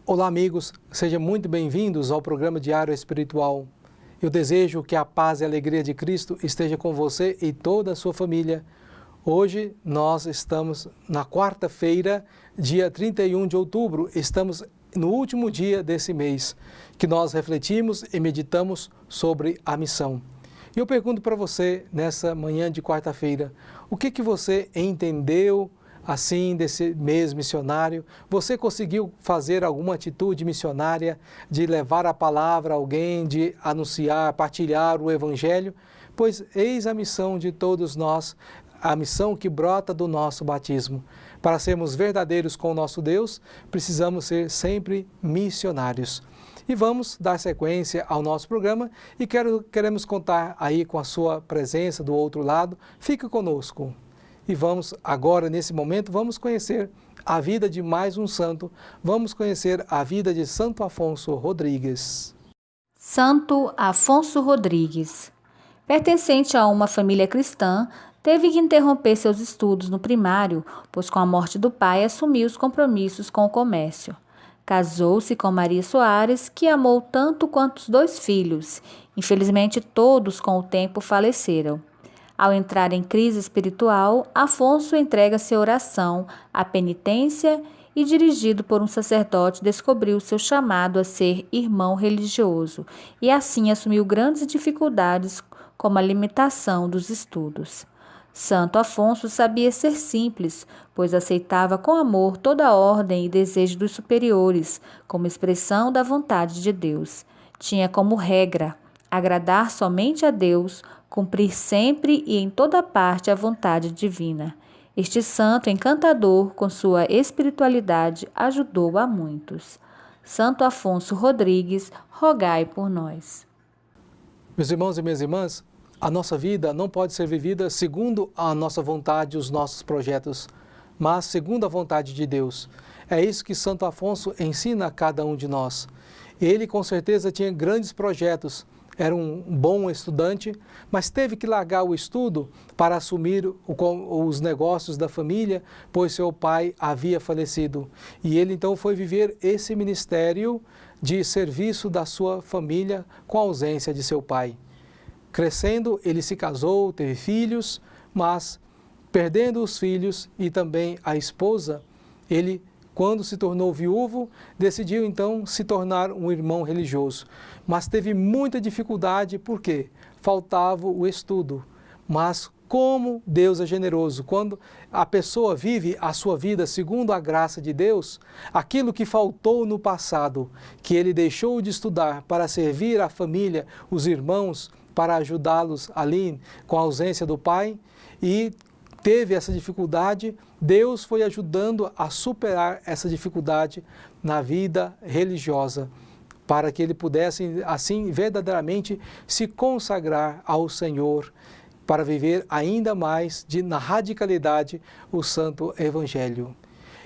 Olá, amigos, sejam muito bem-vindos ao programa Diário Espiritual. Eu desejo que a paz e a alegria de Cristo esteja com você e toda a sua família. Hoje nós estamos na quarta-feira, dia 31 de outubro, estamos no último dia desse mês, que nós refletimos e meditamos sobre a missão. E eu pergunto para você, nessa manhã de quarta-feira, o que você entendeu assim desse mês missionário? Você conseguiu fazer alguma atitude missionária de levar a palavra a alguém, de anunciar, partilhar o Evangelho? Pois eis a missão de todos nós, a missão que brota do nosso batismo. Para sermos verdadeiros com o nosso Deus, precisamos ser sempre missionários. E vamos dar sequência ao nosso programa e queremos contar aí com a sua presença do outro lado. Fique conosco. E vamos agora, nesse momento, vamos conhecer a vida de mais um santo. Vamos conhecer a vida de Santo Afonso Rodrigues. Santo Afonso Rodrigues. Pertencente a uma família cristã, teve que interromper seus estudos no primário, pois com a morte do pai assumiu os compromissos com o comércio. Casou-se com Maria Soares, que amou tanto quanto os 2 filhos. Infelizmente, todos com o tempo faleceram. Ao entrar em crise espiritual, Afonso entrega-se à oração, à penitência e, dirigido por um sacerdote, descobriu seu chamado a ser irmão religioso e assim assumiu grandes dificuldades como a limitação dos estudos. Santo Afonso sabia ser simples, pois aceitava com amor toda a ordem e desejo dos superiores, como expressão da vontade de Deus. Tinha como regra agradar somente a Deus, cumprir sempre e em toda parte a vontade divina. Este santo encantador, com sua espiritualidade, ajudou a muitos. Santo Afonso Rodrigues, rogai por nós. Meus irmãos e minhas irmãs, a nossa vida não pode ser vivida segundo a nossa vontade e os nossos projetos, mas segundo a vontade de Deus. É isso que Santo Afonso ensina a cada um de nós. Ele, com certeza, tinha grandes projetos. Era um bom estudante, mas teve que largar o estudo para assumir os negócios da família, pois seu pai havia falecido. E ele então foi viver esse ministério de serviço da sua família com a ausência de seu pai. Crescendo, ele se casou, teve filhos, mas perdendo os filhos e também a esposa, ele, quando se tornou viúvo, decidiu então se tornar um irmão religioso. Mas teve muita dificuldade porque faltava o estudo. Mas como Deus é generoso, quando a pessoa vive a sua vida segundo a graça de Deus, aquilo que faltou no passado, que ele deixou de estudar para servir a família, os irmãos, para ajudá-los ali com a ausência do pai, e teve essa dificuldade, Deus foi ajudando a superar essa dificuldade na vida religiosa, para que ele pudesse, assim, verdadeiramente se consagrar ao Senhor, para viver ainda mais na radicalidade o Santo Evangelho.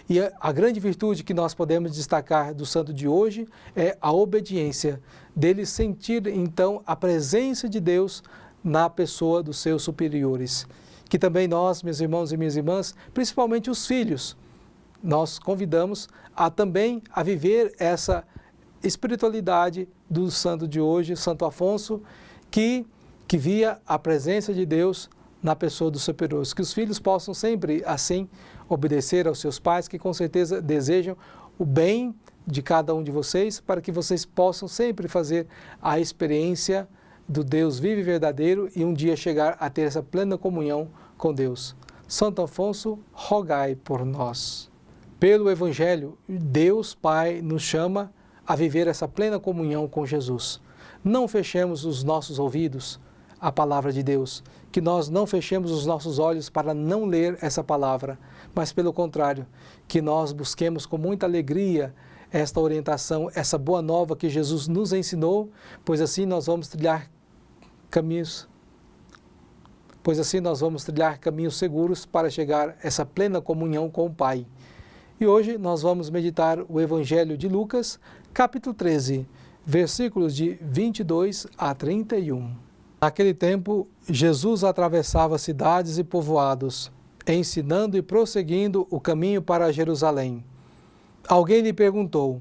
E a grande virtude que nós podemos destacar do santo de hoje é a obediência, dele sentir então a presença de Deus na pessoa dos seus superiores. Que também nós, meus irmãos e minhas irmãs, principalmente os filhos, nós convidamos também a viver essa espiritualidade do santo de hoje, Santo Afonso, que via a presença de Deus na pessoa dos superiores. Que os filhos possam sempre, assim, obedecer aos seus pais, que com certeza desejam o bem de cada um de vocês, para que vocês possam sempre fazer a experiência do Deus vivo e verdadeiro e um dia chegar a ter essa plena comunhão com Deus. Santo Afonso, rogai por nós. Pelo Evangelho, Deus Pai nos chama a viver essa plena comunhão com Jesus. Não fechemos os nossos ouvidos à palavra de Deus, que nós não fechemos os nossos olhos para não ler essa palavra, mas pelo contrário, que nós busquemos com muita alegria esta orientação, essa boa nova que Jesus nos ensinou, pois assim nós vamos trilhar caminhos seguros para chegar a essa plena comunhão com o Pai. E hoje nós vamos meditar o Evangelho de Lucas, capítulo 13, versículos de 22 a 31. Naquele tempo, Jesus atravessava cidades e povoados, ensinando e prosseguindo o caminho para Jerusalém. Alguém lhe perguntou: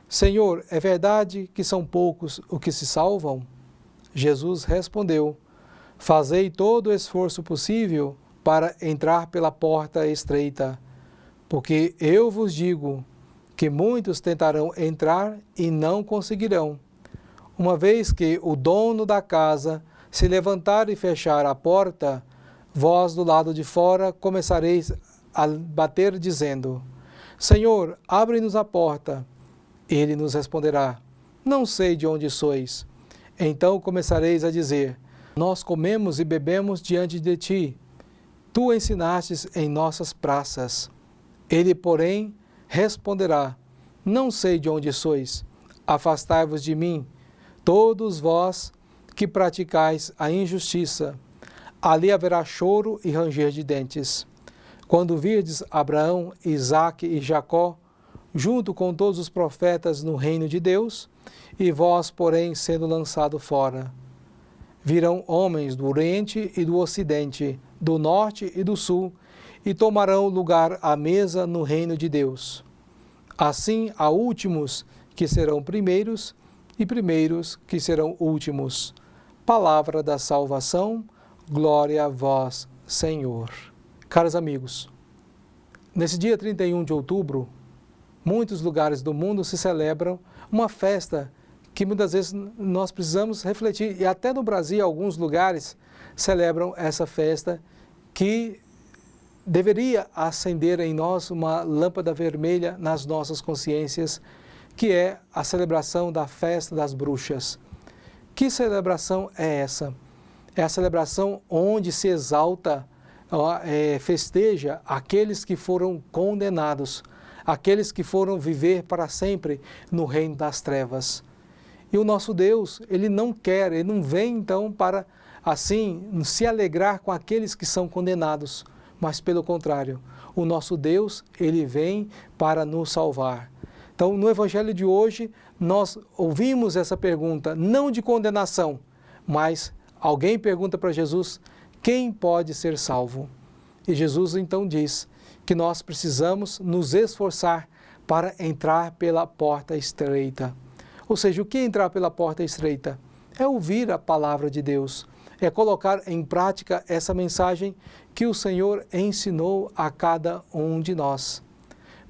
Senhor, é verdade que são poucos os que se salvam? Jesus respondeu: fazei todo o esforço possível para entrar pela porta estreita, porque eu vos digo que muitos tentarão entrar e não conseguirão. Uma vez que o dono da casa se levantar e fechar a porta, vós do lado de fora começareis a bater dizendo: Senhor, abre-nos a porta. Ele nos responderá: não sei de onde sois. Então começareis a dizer: nós comemos e bebemos diante de ti. Tu ensinastes em nossas praças. Ele, porém, responderá: não sei de onde sois. Afastai-vos de mim, todos vós que praticais a injustiça. Ali haverá choro e ranger de dentes. Quando virdes Abraão, Isaque e Jacó, junto com todos os profetas no reino de Deus, e vós, porém, sendo lançado fora. Virão homens do Oriente e do Ocidente, do Norte e do Sul, e tomarão lugar à mesa no reino de Deus. Assim há últimos que serão primeiros, e primeiros que serão últimos. Palavra da salvação, glória a vós, Senhor. Caros amigos, nesse dia 31 de outubro, muitos lugares do mundo se celebram uma festa que muitas vezes nós precisamos refletir, e até no Brasil alguns lugares celebram essa festa que deveria acender em nós uma lâmpada vermelha nas nossas consciências, que é a celebração da festa das bruxas. Que celebração é essa? É a celebração onde se exalta, festeja aqueles que foram condenados, aqueles que foram viver para sempre no reino das trevas. E o nosso Deus, Ele não quer, Ele não vem então para, assim, se alegrar com aqueles que são condenados, mas pelo contrário, o nosso Deus, Ele vem para nos salvar. Então, no Evangelho de hoje, nós ouvimos essa pergunta, não de condenação, mas alguém pergunta para Jesus: quem pode ser salvo? E Jesus então diz que nós precisamos nos esforçar para entrar pela porta estreita. Ou seja, o que é entrar pela porta estreita? É ouvir a palavra de Deus, é colocar em prática essa mensagem que o Senhor ensinou a cada um de nós,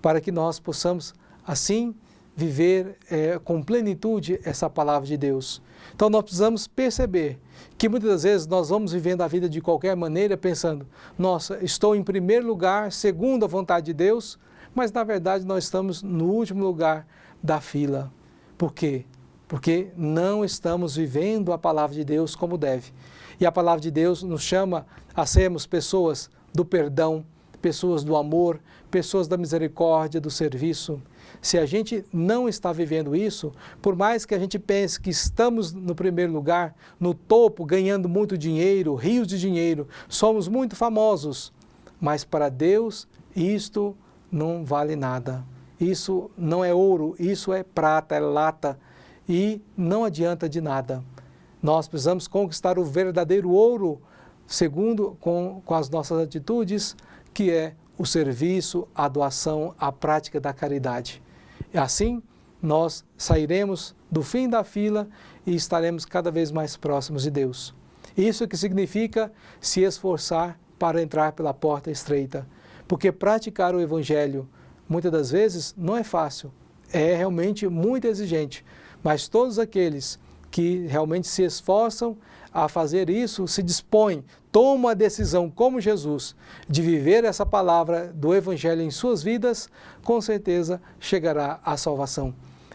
para que nós possamos, assim, viver com plenitude essa palavra de Deus. Então nós precisamos perceber que muitas das vezes nós vamos vivendo a vida de qualquer maneira pensando: nossa, estou em primeiro lugar, segundo a vontade de Deus, mas na verdade nós estamos no último lugar da fila. Por quê? Porque não estamos vivendo a palavra de Deus como deve. E a palavra de Deus nos chama a sermos pessoas do perdão, pessoas do amor, pessoas da misericórdia, do serviço. Se a gente não está vivendo isso, por mais que a gente pense que estamos no primeiro lugar, no topo, ganhando muito dinheiro, rios de dinheiro, somos muito famosos, mas para Deus isto não vale nada. Isso não é ouro, isso é prata, é lata, e não adianta de nada. Nós precisamos conquistar o verdadeiro ouro, segundo com as nossas atitudes, que é o serviço, a doação, a prática da caridade. E assim, nós sairemos do fim da fila e estaremos cada vez mais próximos de Deus. Isso que significa se esforçar para entrar pela porta estreita, porque praticar o Evangelho, muitas das vezes, não é fácil, é realmente muito exigente, mas todos aqueles que realmente se esforçam a fazer isso, se dispõem, tomam a decisão, como Jesus, de viver essa palavra do Evangelho em suas vidas, com certeza chegará à salvação.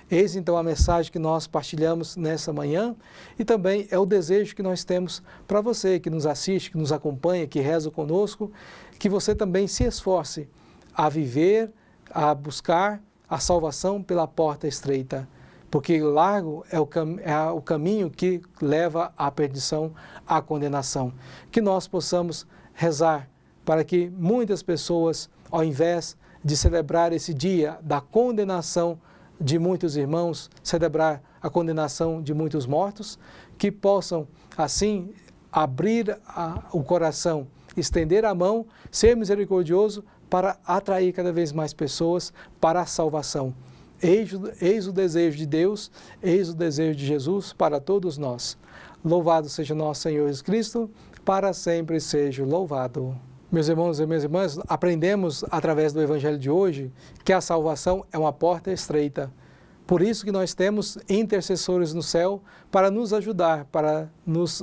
Eis então a mensagem que nós partilhamos nessa manhã, e também é o desejo que nós temos para você que nos assiste, que nos acompanha, que reza conosco, que você também se esforce a viver, a buscar a salvação pela porta estreita, porque largo é o caminho que leva à perdição, à condenação. Que nós possamos rezar para que muitas pessoas, ao invés de celebrar esse dia da condenação de muitos irmãos, celebrar a condenação de muitos mortos, que possam, assim, abrir o coração, estender a mão, ser misericordioso para atrair cada vez mais pessoas para a salvação. Eis o desejo de Deus, eis o desejo de Jesus para todos nós. Louvado seja nosso Senhor Jesus Cristo, para sempre seja louvado. Meus irmãos e minhas irmãs, aprendemos através do Evangelho de hoje que a salvação é uma porta estreita. Por isso que nós temos intercessores no céu para nos ajudar, para nos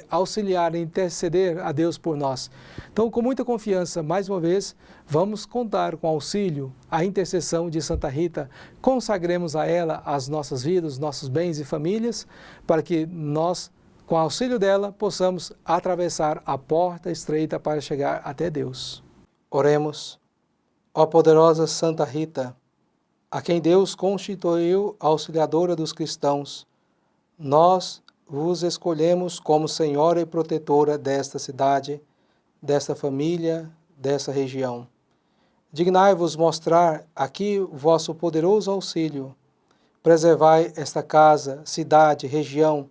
auxiliar e interceder a Deus por nós. Então, com muita confiança, mais uma vez, vamos contar com o auxílio, a intercessão de Santa Rita. Consagremos a ela as nossas vidas, nossos bens e famílias, para que nós, com o auxílio dela, possamos atravessar a porta estreita para chegar até Deus. Oremos. Ó poderosa Santa Rita, a quem Deus constituiu auxiliadora dos cristãos, nós vos escolhemos como senhora e protetora desta cidade, desta família, dessa região. Dignai-vos mostrar aqui o vosso poderoso auxílio. Preservai esta casa, cidade, região,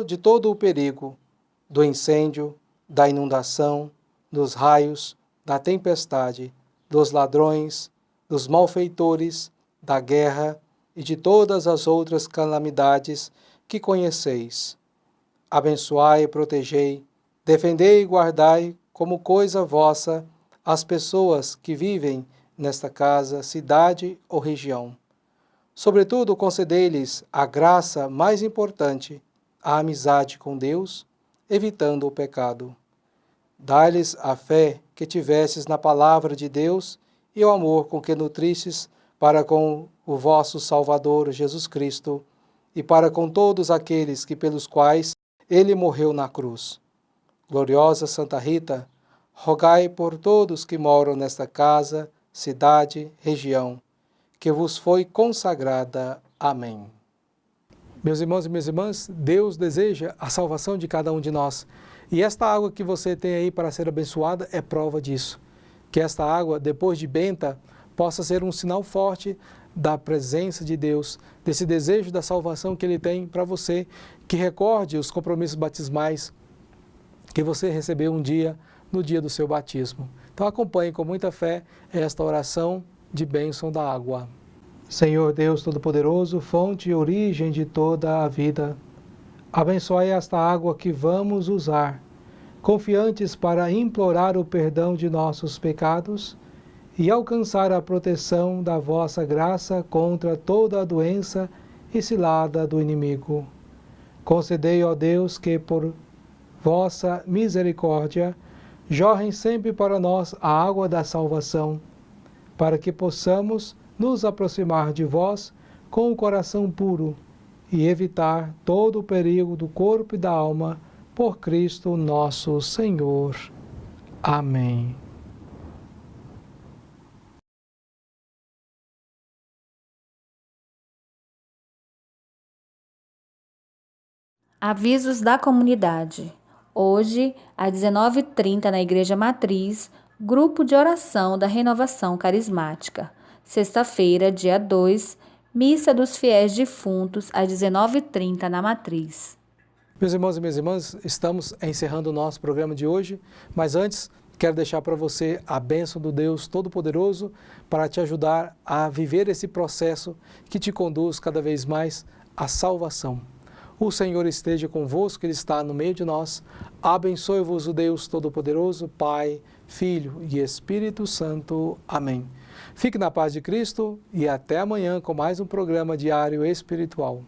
de todo o perigo, do incêndio, da inundação, dos raios, da tempestade, dos ladrões, dos malfeitores, da guerra e de todas as outras calamidades que conheceis. Abençoai e protegei, defendei e guardai como coisa vossa as pessoas que vivem nesta casa, cidade ou região. Sobretudo, concedei-lhes a graça mais importante, a amizade com Deus, evitando o pecado. Dai-lhes a fé que tivesses na palavra de Deus e o amor com que nutristes para com o vosso Salvador Jesus Cristo e para com todos aqueles pelos quais ele morreu na cruz. Gloriosa Santa Rita, rogai por todos que moram nesta casa, cidade, região, que vos foi consagrada. Amém. Meus irmãos e minhas irmãs, Deus deseja a salvação de cada um de nós. E esta água que você tem aí para ser abençoada é prova disso. Que esta água, depois de benta, possa ser um sinal forte da presença de Deus, desse desejo da salvação que Ele tem para você, que recorde os compromissos batismais que você recebeu um dia, no dia do seu batismo. Então acompanhe com muita fé esta oração de bênção da água. Senhor Deus Todo-Poderoso, fonte e origem de toda a vida, abençoai esta água que vamos usar, confiantes para implorar o perdão de nossos pecados e alcançar a proteção da vossa graça contra toda a doença e cilada do inimigo. Concedei, ó Deus, que por vossa misericórdia jorrem sempre para nós a água da salvação, para que possamos nos aproximar de vós com o coração puro e evitar todo o perigo do corpo e da alma, por Cristo nosso Senhor. Amém. Avisos da comunidade. Hoje, às 19h30, na Igreja Matriz, Grupo de Oração da Renovação Carismática. Sexta-feira, dia 2, Missa dos Fiéis Defuntos, às 19h30, na Matriz. Meus irmãos e minhas irmãs, estamos encerrando o nosso programa de hoje, mas antes quero deixar para você a bênção do Deus Todo-Poderoso para te ajudar a viver esse processo que te conduz cada vez mais à salvação. O Senhor esteja convosco, Ele está no meio de nós. Abençoe-vos o Deus Todo-Poderoso, Pai, Filho e Espírito Santo. Amém. Fique na paz de Cristo e até amanhã com mais um programa diário espiritual.